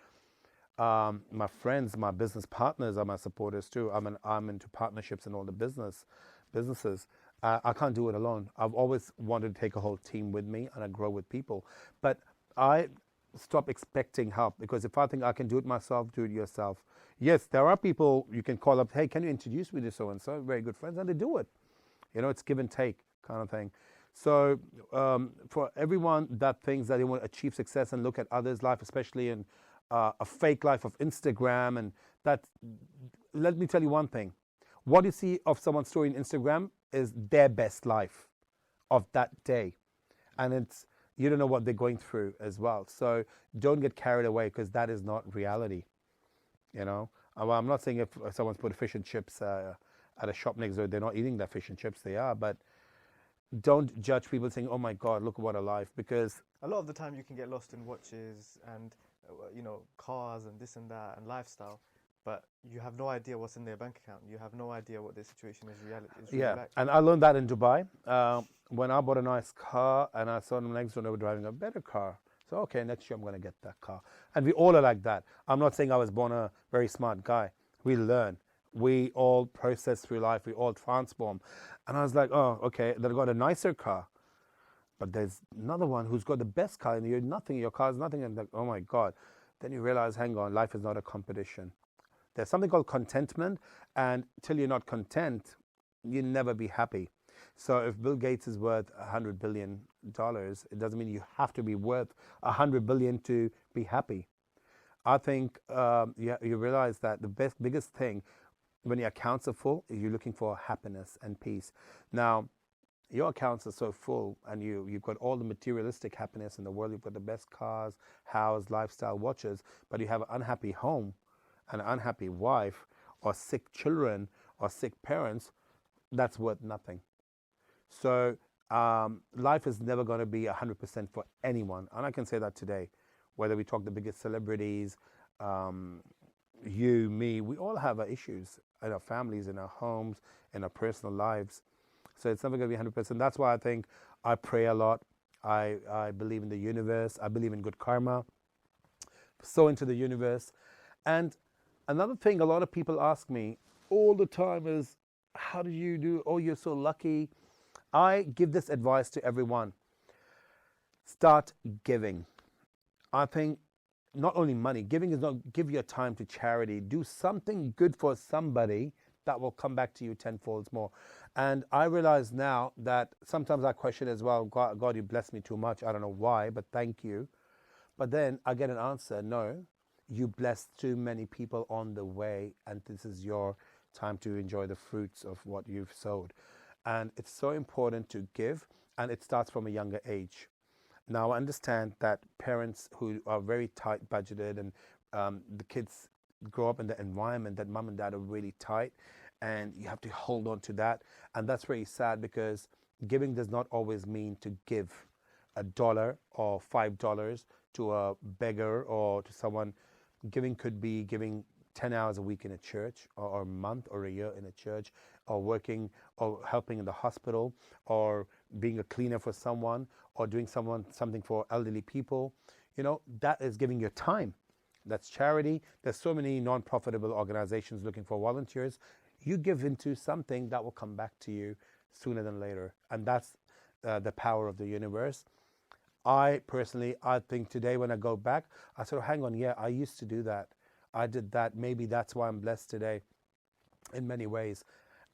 [SPEAKER 1] My friends, my business partners are my supporters too. I'm into partnerships and all the businesses. I can't do it alone. I've always wanted to take a whole team with me, and I grow with people. But I stop expecting help, because if I think I can do it myself, do it yourself. Yes, there are people you can call up, hey, can you introduce me to so-and-so? Very good friends, and they do it. It's give and take kind of thing. So for everyone that thinks that they want to achieve success and look at others' life, especially in a fake life of Instagram, and that, let me tell you one thing. What you see of someone's story in Instagram is their best life of that day. And you don't know what they're going through as well. So don't get carried away, because that is not reality. Well, I'm not saying if someone's put fish and chips at a shop next door, they're not eating that fish and chips, they are, but don't judge people saying, oh my God, look what a life, because
[SPEAKER 2] a lot of the time you can get lost in watches and cars and this and that and lifestyle, but you have no idea what's in their bank account. You have no idea what their situation is really like.
[SPEAKER 1] And I learned that in Dubai. When I bought a nice car and I saw them next door, they were driving a better car. So okay, next year I'm going to get that car. And we all are like that. I'm not saying I was born a very smart guy. We learn. We all process through life. We all transform. And I was like, oh, okay, then I got a nicer car. But there's another one who's got the best car, and you're nothing. Your car's nothing. And like, oh my God, then you realize, hang on, life is not a competition. There's something called contentment, and till you're not content, you'll never be happy. So if Bill Gates is worth $100 billion, it doesn't mean you have to be worth $100 billion to be happy. I think you realize that the biggest thing when your accounts are full is you're looking for happiness and peace. Now, your accounts are so full and you've got all the materialistic happiness in the world. You've got the best cars, house, lifestyle, watches, but you have an unhappy home, an unhappy wife, or sick children, or sick parents. That's worth nothing. So life is never going to be 100% for anyone. And I can say that today, whether we talk the biggest celebrities, you, me, we all have our issues in our families, in our homes, in our personal lives. So it's never going to be 100%. That's why I think I pray a lot. I believe in the universe. I believe in good karma. So into the universe. And another thing a lot of people ask me all the time is, how did you do? Oh, you're so lucky. I give this advice to everyone. Start giving. I think not only money, giving is not give your time to charity. Do something good for somebody that will come back to you tenfold more. And I realize now that sometimes I question as well, God, you bless me too much. I don't know why, but thank you. But then I get an answer, no, you blessed too many people on the way, and this is your time to enjoy the fruits of what you've sowed. And it's so important to give, and it starts from a younger age. Now, I understand that parents who are very tight budgeted and the kids grow up in the environment that mom and dad are really tight, and you have to hold on to that. And that's very sad, because giving does not always mean to give $1 or $5 to a beggar or to someone. Giving could be giving 10 hours a week in a church, or a month or a year in a church, or working or helping in the hospital, or being a cleaner for someone, or doing something for elderly people. You know, that is giving your time. That's charity. There's so many non-profitable organizations looking for volunteers. You give into something that will come back to you sooner than later. And that's the power of the universe. I personally, I think today when I go back, I sort of hang on, yeah, I used to do that. I did that. Maybe that's why I'm blessed today in many ways.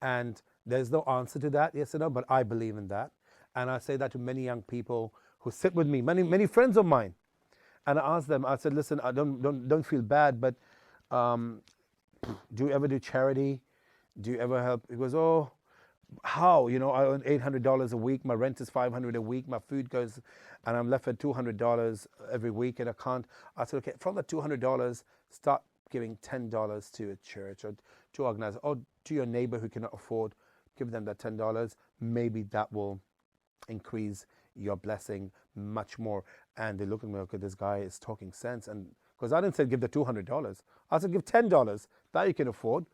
[SPEAKER 1] And there's no answer to that, yes or no, but I believe in that. And I say that to many young people who sit with me, many friends of mine. And I asked them, I said, listen, I don't feel bad, but do you ever do charity? Do you ever help? He goes, oh, how? You know, I earn $800 a week. My rent is $500 a week. My food goes, and I'm left with $200 every week, and I can't. I said, okay, from the $200, start giving $10 to a church or to organize, or to your neighbor who cannot afford. Give them that $10. Maybe that will increase your blessing much more. And they look at me, okay, this guy is talking sense. And because I didn't say give the $200, I said give $10 that you can afford,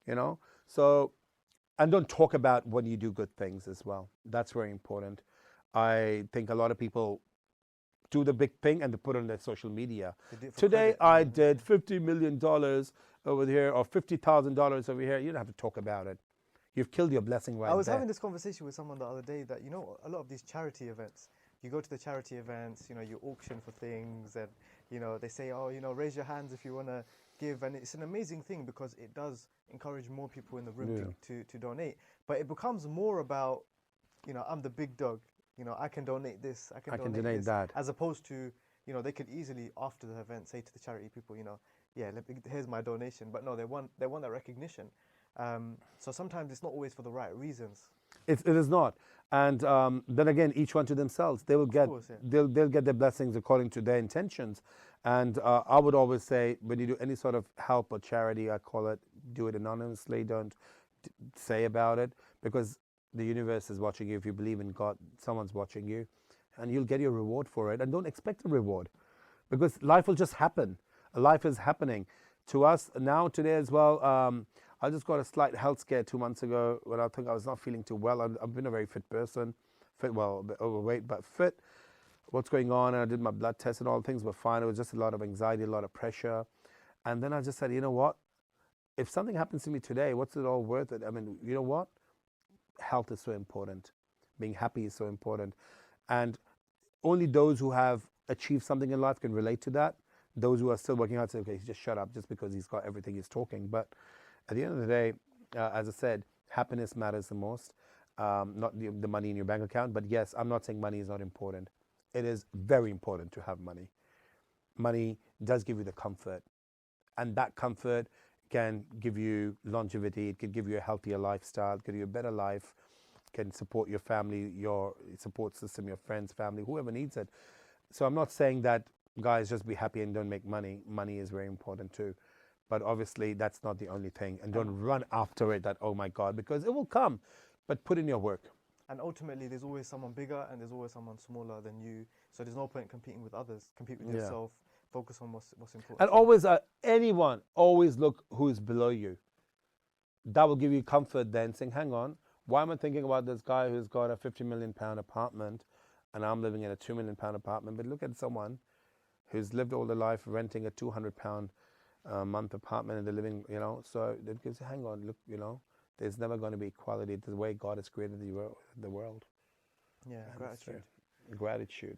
[SPEAKER 1] you know. So, and don't talk about when you do good things as well. That's very important. I think a lot of people do the big thing and they put it on their social media. Today I did $50 million over here, or $50,000 over here. You don't have to talk about it. You've killed your blessing right there.
[SPEAKER 2] I was having this conversation with someone the other day that, you know, a lot of these charity events, you go to the charity events, you know, you auction for things, and, you know, they say, oh, you know, raise your hands if you want to give. And it's an amazing thing because it does encourage more people in the room to donate. But it becomes more about, you know, I'm the big dog. You know, I can donate this, I can donate this, that. As opposed to, you know, they could easily, after the event, say to the charity people, you know, yeah, here's my donation. But no, they want that recognition. So sometimes it's not always for the right reasons.
[SPEAKER 1] It is not. And then again, each one to themselves. They will get, they'll get their blessings according to their intentions. And I would always say, when you do any sort of help or charity, I call it, do it anonymously. Don't say about it, because the universe is watching you. If you believe in God, someone's watching you, and you'll get your reward for it. And don't expect a reward, because life will just happen. Life is happening to us now today as well. I just got a slight health scare 2 months ago when I think I was not feeling too well. I've been a very fit person, well, a bit overweight, but fit. What's going on? And I did my blood test and all things were fine. It was just a lot of anxiety, a lot of pressure. And then I just said, you know what? If something happens to me today, what's it all worth it? I mean, you know what? Health is so important. Being happy is so important. And only those who have achieved something in life can relate to that. Those who are still working hard say, okay, just shut up just because he's got everything he's talking. But at the end of the day, as I said, happiness matters the most, not the money in your bank account. But yes, I'm not saying money is not important. It is very important to have money. Money does give you the comfort, and that comfort can give you longevity. It can give you a healthier lifestyle, give you a better life, can support your family, your support system, your friends, family, whoever needs it. So I'm not saying that guys just be happy and don't make money. Money is very important too. But obviously that's not the only thing. And don't run after it that, oh my God, because it will come. But put in your work.
[SPEAKER 2] And ultimately, there's always someone bigger and there's always someone smaller than you. So there's no point competing with others. Compete with
[SPEAKER 1] Yeah.
[SPEAKER 2] yourself. Focus on what's important.
[SPEAKER 1] And
[SPEAKER 2] to you.
[SPEAKER 1] always, anyone, always look who is below you. That will give you comfort then, saying, hang on, why am I thinking about this guy who's got a £50 million apartment and I'm living in a £2 million apartment? But look at someone who's lived all their life renting a £200 a month apartment and they're living, so that gives you, hang on, look, there's never going to be equality the way God has created the world.
[SPEAKER 2] Yeah,
[SPEAKER 1] And
[SPEAKER 2] gratitude.
[SPEAKER 1] so, gratitude.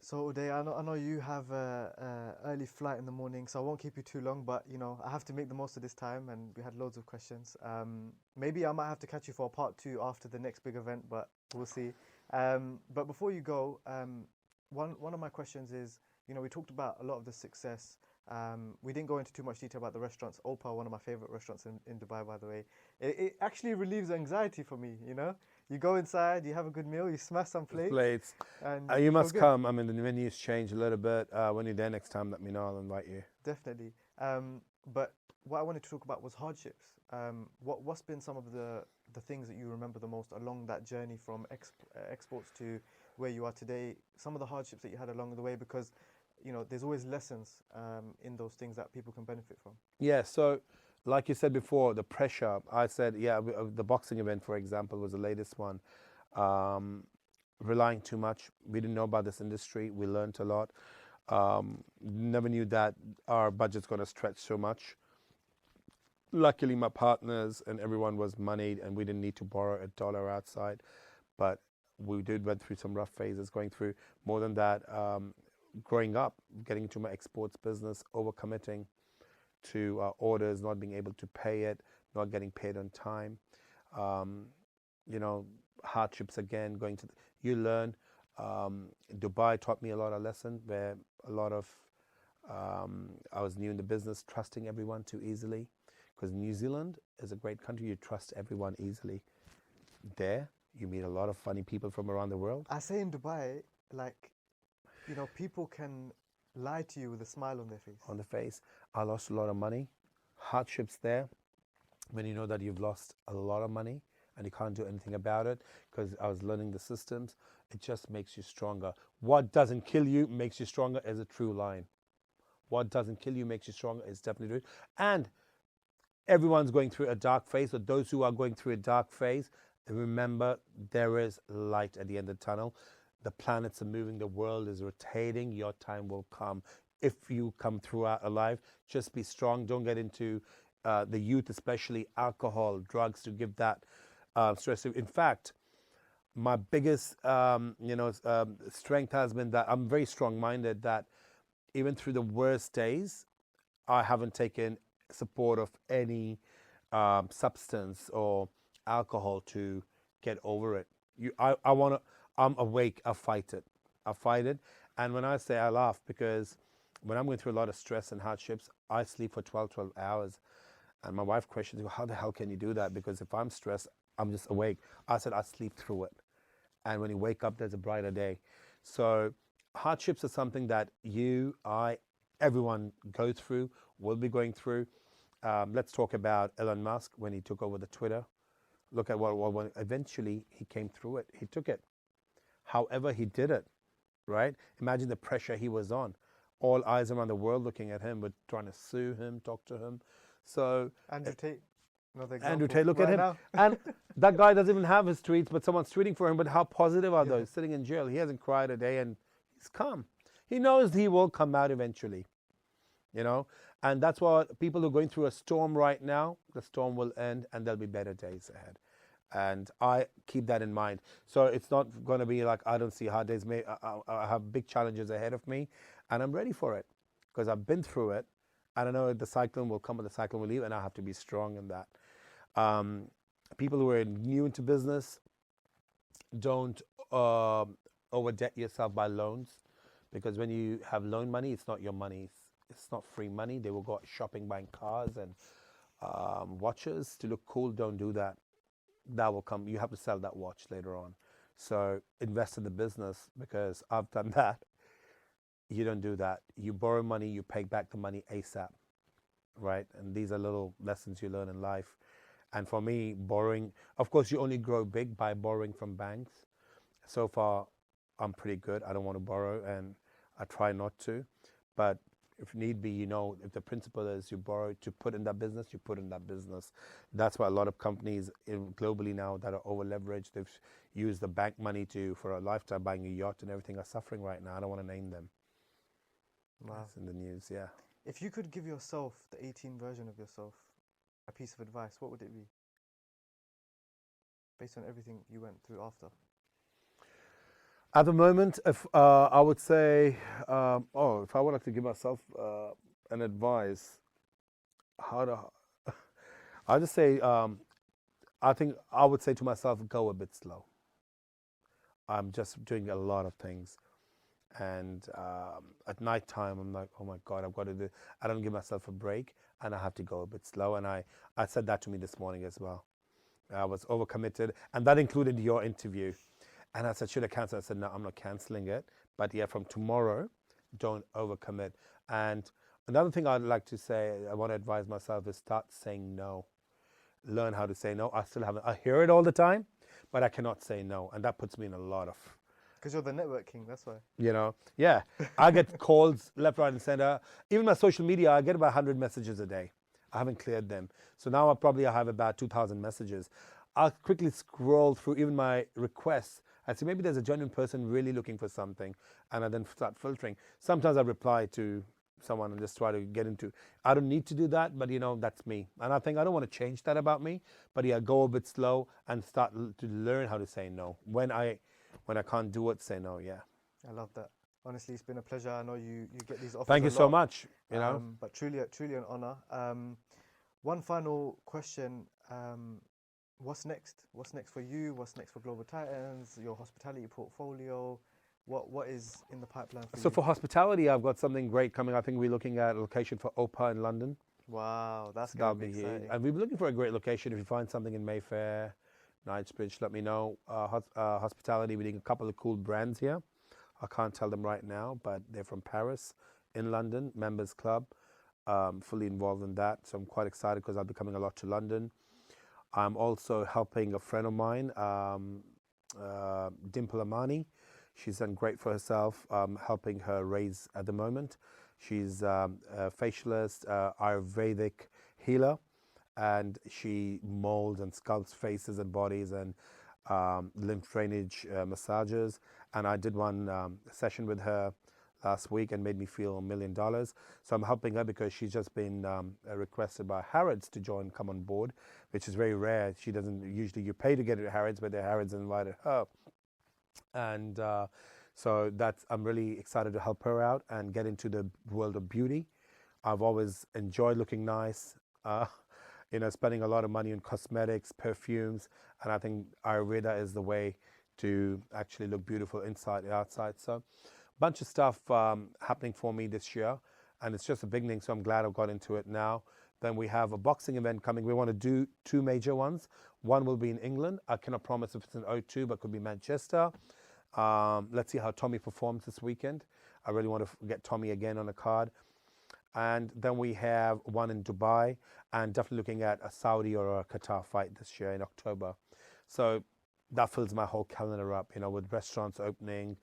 [SPEAKER 2] So Uday, I know you have a early flight in the morning, so I won't keep you too long. But I have to make the most of this time, and we had loads of questions. Maybe I might have to catch you for a part 2 after the next big event, but we'll see. But before you go, one of my questions is, we talked about a lot of the success. We didn't go into too much detail about the restaurants. Opa, one of my favorite restaurants in Dubai, by the way. It actually relieves anxiety for me. You go inside, you have a good meal, you smash some plates. And
[SPEAKER 1] you must
[SPEAKER 2] feel good.
[SPEAKER 1] come. I mean, the menus change a little bit. When you're there next time, let me know. I'll invite you.
[SPEAKER 2] Definitely. But what I wanted to talk about was hardships. What's been some of the things that you remember the most along that journey from exports to where you are today? Some of the hardships that you had along the way, because there's always lessons in those things that people can benefit from.
[SPEAKER 1] Yeah, so like you said before, the pressure. I said, yeah, the boxing event, for example, was the latest one. Relying too much. We didn't know about this industry. We learned a lot. Never knew that our budget's going to stretch so much. Luckily, my partners and everyone was moneyed and we didn't need to borrow a dollar outside. But we went through some rough phases, going through more than that. Growing up, getting into my exports business, overcommitting to orders, not being able to pay it, not getting paid on time. Hardships again, you learn. Dubai taught me a lot of lessons where a lot of, I was new in the business, trusting everyone too easily. Because New Zealand is a great country, you trust everyone easily. There, you meet a lot of funny people from around the world.
[SPEAKER 2] I say in Dubai, people can lie to you with a smile on their face.
[SPEAKER 1] On the face. I lost a lot of money. Hardships there, when you know that you've lost a lot of money and you can't do anything about it, because I was learning the systems, it just makes you stronger. What doesn't kill you makes you stronger is a true line. What doesn't kill you makes you stronger is definitely true. And everyone's going through a dark phase, but those who are going through a dark phase, remember there is light at the end of the tunnel. The planets are moving, the world is rotating, your time will come. If you come through alive, just be strong. Don't get into the youth, especially alcohol, drugs, to give that stress. In fact, my biggest strength has been that I'm very strong-minded, that even through the worst days, I haven't taken support of any substance or alcohol to get over it. I'm awake, I fight it. And when I say I laugh, because when I'm going through a lot of stress and hardships, I sleep for 12 hours. And my wife questions me, how the hell can you do that? Because if I'm stressed, I'm just awake. I said, I sleep through it. And when you wake up, there's a brighter day. So hardships are something that you, I, everyone go through, will be going through. Let's talk about Elon Musk when he took over the Twitter. Look at what eventually he came through it. He took it. However, he did it, right? Imagine the pressure he was on. All eyes around the world looking at him, but trying to sue him, talk to him. So
[SPEAKER 2] Andrew Tate,
[SPEAKER 1] Andrew Tate, look at him.
[SPEAKER 2] now.
[SPEAKER 1] And that guy doesn't even have his tweets, but someone's tweeting for him. But how positive are those? Sitting in jail. He hasn't cried a day and he's calm. He knows he will come out eventually, And that's why people who are going through a storm right now, the storm will end and there'll be better days ahead. And I keep that in mind. So it's not going to be like, I don't see hard days. I have big challenges ahead of me and I'm ready for it. because I've been through it, and I know the cyclone will come and the cyclone will leave, and I have to be strong in that. Um, People who are new into business, don't over debt yourself by loans, because when you have loan money, it's not your money. It's not free money. They will go out shopping, buying cars and watches to look cool. Don't do that. That will come. You have to sell that watch later on. So invest in the business, because I've done that. You don't do that. You borrow money, you pay back the money ASAP, right? And these are little lessons you learn in life. And for me, borrowing, of course, you only grow big by borrowing from banks. So far, I'm pretty good. I don't want to borrow, and I try not to. But if need be, if the principle is you borrow to put in that business, you put in that business. That's why a lot of companies globally now that are over leveraged, they've used the bank money for a lifetime buying a yacht and everything, are suffering right now. I don't want to name them.
[SPEAKER 2] Wow.
[SPEAKER 1] That's in the news, yeah.
[SPEAKER 2] If you could give yourself, the 18 version of yourself, a piece of advice, what would it be? Based on everything you went through after.
[SPEAKER 1] At the moment, if I would say, if I would like to give myself an advice, how to, I just say, I think I would say to myself, go a bit slow. I'm just doing a lot of things, and at night time, I'm like, oh my God, I've got to do. I don't give myself a break, and I have to go a bit slow. And I said that to me this morning as well. I was overcommitted, and that included your interview. And I said, should I cancel? I said, no, I'm not canceling it. But yeah, from tomorrow, don't overcommit. And another thing I'd like to say, I want to advise myself, is start saying no. Learn how to say no. I hear it all the time, but I cannot say no. And that puts me in a lot of...
[SPEAKER 2] Because you're the network king, that's why.
[SPEAKER 1] Yeah. I get calls left, right, and center. Even my social media, I get about 100 messages a day. I haven't cleared them. So now I have about 2,000 messages. I'll quickly scroll through even my requests. I see maybe there's a genuine person really looking for something, and I then start filtering. Sometimes I reply to someone and just try to get into. I don't need to do that, but that's me. And I think I don't want to change that about me. But yeah, go a bit slow and start to learn how to say no. When I can't do it, say no. Yeah.
[SPEAKER 2] I love that. Honestly, it's been a pleasure. I know you get these offers.
[SPEAKER 1] Thank you
[SPEAKER 2] a
[SPEAKER 1] so
[SPEAKER 2] lot,
[SPEAKER 1] much.
[SPEAKER 2] But truly an honor. One final question. What's next? What's next for you? What's next for Global Titans? Your hospitality portfolio? What is in the pipeline for you?
[SPEAKER 1] So for hospitality, I've got something great coming. I think we're looking at a location for Opa in London.
[SPEAKER 2] Wow, that's going to be exciting.
[SPEAKER 1] And we're looking for a great location. If you find something in Mayfair, Knightsbridge, let me know. Hospitality, we're doing a couple of cool brands here. I can't tell them right now, but they're from Paris, in London, Members Club. Fully involved in that. So I'm quite excited because I'll be coming a lot to London. I'm also helping a friend of mine, Dimple Amani. She's done great for herself, helping her raise at the moment. She's a facialist, Ayurvedic healer, and she molds and sculpts faces and bodies and lymph drainage massages. And I did one session with her last week and made me feel $1 million. So I'm helping her because she's just been requested by Harrods to come on board, which is very rare. She doesn't usually, you pay to get at Harrods, but the Harrods invited her. And so I'm really excited to help her out and get into the world of beauty. I've always enjoyed looking nice, spending a lot of money on cosmetics, perfumes, and I think Ayurveda is the way to actually look beautiful inside and outside. So bunch of stuff happening for me this year, and it's just a beginning, so I'm glad I've got into it now. Then we have a boxing event coming. We want to do 2 major ones. One will be in England. I cannot promise if it's in O2, but it could be Manchester. Let's see how Tommy performs this weekend. I really want to get Tommy again on the card. And then we have one in Dubai, and definitely looking at a Saudi or a Qatar fight this year in October. So that fills my whole calendar up, with restaurants opening,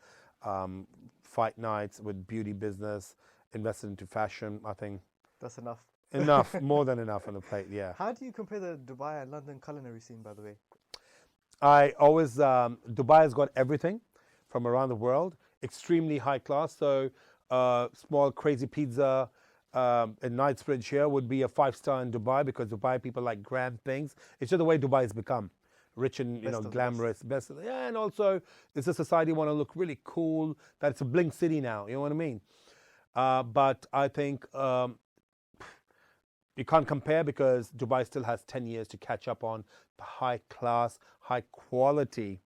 [SPEAKER 1] fight nights, with beauty business, invested into fashion. I think
[SPEAKER 2] that's enough.
[SPEAKER 1] Enough, more than enough on the plate, yeah.
[SPEAKER 2] How do you compare the Dubai and London culinary scene, by the way?
[SPEAKER 1] I always, Dubai has got everything from around the world, extremely high class. So small crazy pizza in Knightsbridge here would be a 5-star in Dubai, because Dubai people like grand things. It's just the way Dubai has become. Rich and glamorous, best. Yeah, and also it's a society want to look really cool. That it's a bling city now. You know what I mean? But I think you can't compare because Dubai still has 10 years to catch up on the high class, high quality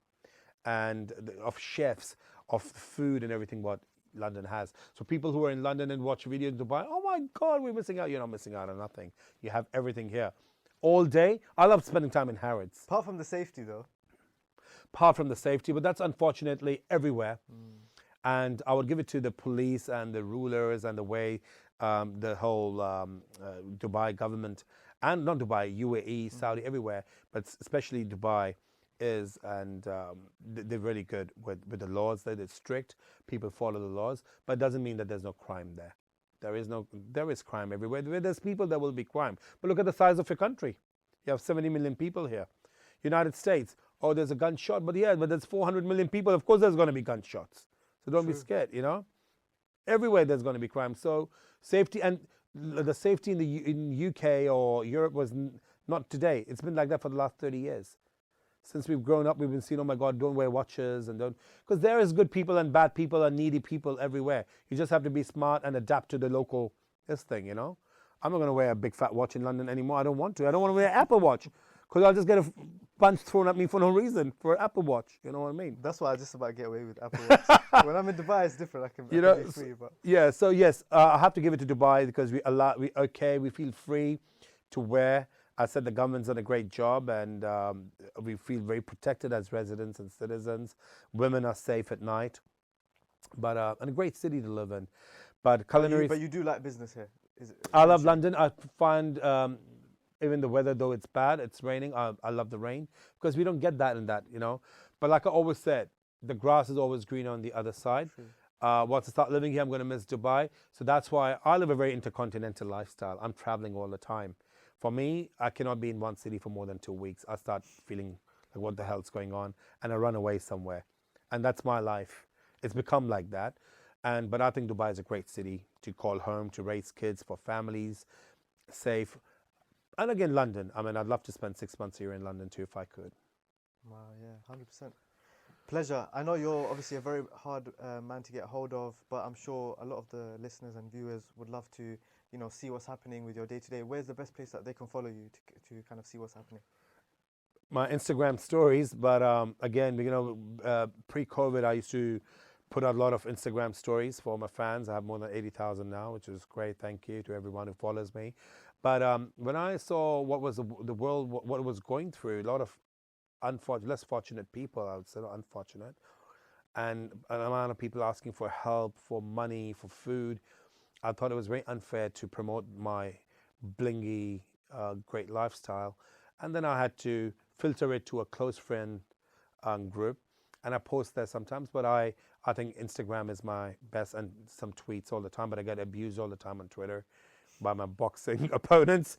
[SPEAKER 1] and of chefs, of food and everything what London has. So people who are in London and watch videos in Dubai, oh my God, we're missing out. You're not missing out on nothing. You have everything here. All day. I love spending time in Harrods.
[SPEAKER 2] Apart from the safety, though.
[SPEAKER 1] Apart from the safety, but that's unfortunately everywhere. And I would give it to the police and the rulers and the way the whole Dubai government, and not Dubai, UAE, Saudi, everywhere, but especially Dubai is, and they're really good with the laws. They're strict. People follow the laws, but it doesn't mean that there's no crime there. There is crime everywhere. Where there's people, there will be crime. But look at the size of your country. You have 70 million people here. United States, oh, there's a gunshot, but there's 400 million people. Of course, there's going to be gunshots. So don't be scared, Everywhere there's going to be crime. So safety, and the safety in UK or Europe was not today. It's been like that for the last 30 years. Since we've grown up, we've been seeing, oh my God, don't wear watches and don't, because there is good people and bad people and needy people everywhere. You just have to be smart and adapt to the local thing, I'm not going to wear a big fat watch in London anymore. I don't want to. I don't want to wear an Apple Watch because I'll just get a punch thrown at me for no reason for an Apple Watch. You know what I mean?
[SPEAKER 2] That's why I just about get away with Apple Watch. When I'm in Dubai, it's different. I can be free. But
[SPEAKER 1] yeah. So yes, I have to give it to Dubai because we feel free to wear. I said the government's done a great job, and we feel very protected as residents and citizens. Women are safe at night, but and a great city to live in. But culinary.
[SPEAKER 2] But you do like business here.
[SPEAKER 1] I love London. I find even the weather, though it's bad, it's raining. I love the rain because we don't get that in that, But like I always said, the grass is always green on the other side. Once I start living here, I'm going to miss Dubai. So that's why I live a very intercontinental lifestyle. I'm traveling all the time. For me, I cannot be in one city for more than 2 weeks. I start feeling like what the hell's going on, and I run away somewhere. And that's my life. It's become like that. But I think Dubai is a great city to call home, to raise kids, for families, safe. And again, London. I mean, I'd love to spend 6 months here in London too if I could.
[SPEAKER 2] Wow, yeah, 100%. Pleasure. I know you're obviously a very hard man to get hold of, but I'm sure a lot of the listeners and viewers would love to, see what's happening with your day-to-day. Where's the best place that they can follow you to kind of see what's happening?
[SPEAKER 1] My Instagram stories, but again, pre-COVID, I used to put out a lot of Instagram stories for my fans. I have more than 80,000 now, which is great. Thank you to everyone who follows me. But when I saw what was the world, what it was going through, a lot of less fortunate people, I would say, not unfortunate, and an amount of people asking for help, for money, for food, I thought it was very unfair to promote my blingy, great lifestyle. And then I had to filter it to a close friend group. And I post there sometimes, but I think Instagram is my best, and some tweets all the time, but I get abused all the time on Twitter by my boxing opponents,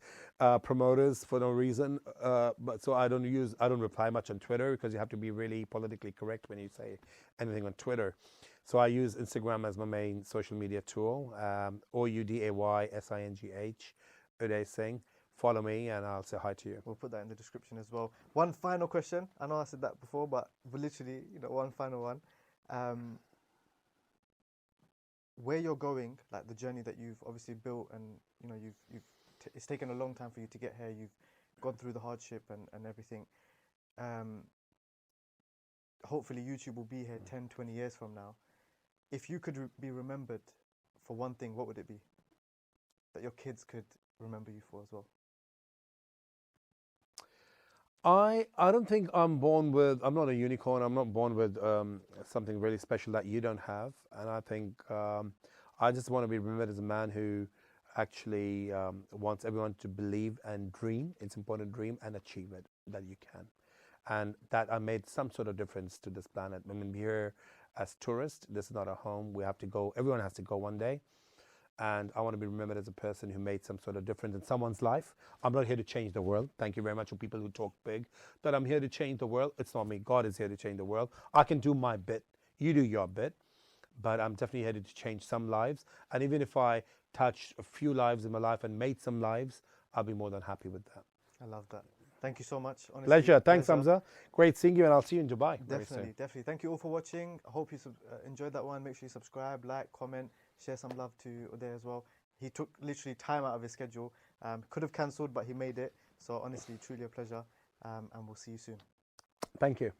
[SPEAKER 1] promoters for no reason. But so I don't reply much on Twitter because you have to be really politically correct when you say anything on Twitter. So I use Instagram as my main social media tool. OUDAYSINGH, Uday Singh. Follow me and I'll say hi to you.
[SPEAKER 2] We'll put that in the description as well. One final question. I know I said that before, but literally, one final one. Where you're going, like the journey that you've obviously built, and it's taken a long time for you to get here. You've gone through the hardship and everything. Hopefully YouTube will be here 10, 20 years from now. If you could be remembered for one thing, what would it be? That your kids could remember you for as well?
[SPEAKER 1] I don't think I'm not a unicorn. I'm not born with something really special that you don't have. And I think I just want to be remembered as a man who actually wants everyone to believe and dream. It's important to dream and achieve it, that you can. And that I made some sort of difference to this planet. I mean, we're here as tourists. This is not a home. We have to go. Everyone has to go one day. And I want to be remembered as a person who made some sort of difference in someone's life. I'm not here to change the world. Thank you very much for people who talk big. That I'm here to change the world. It's not me. God is here to change the world. I can do my bit. You do your bit. But I'm definitely here to change some lives. And even if I touched a few lives in my life and made some lives, I'll be more than happy with that.
[SPEAKER 2] I love that. Thank you so much. Honestly,
[SPEAKER 1] pleasure. Thanks, Humza. Great seeing you, and I'll see you in Dubai.
[SPEAKER 2] Definitely. Thank you all for watching. I hope you enjoyed that one. Make sure you subscribe, like, comment. share some love to Uday as well. He took literally time out of his schedule. Could have cancelled, but he made it. So honestly, truly a pleasure. And we'll see you soon.
[SPEAKER 1] Thank you.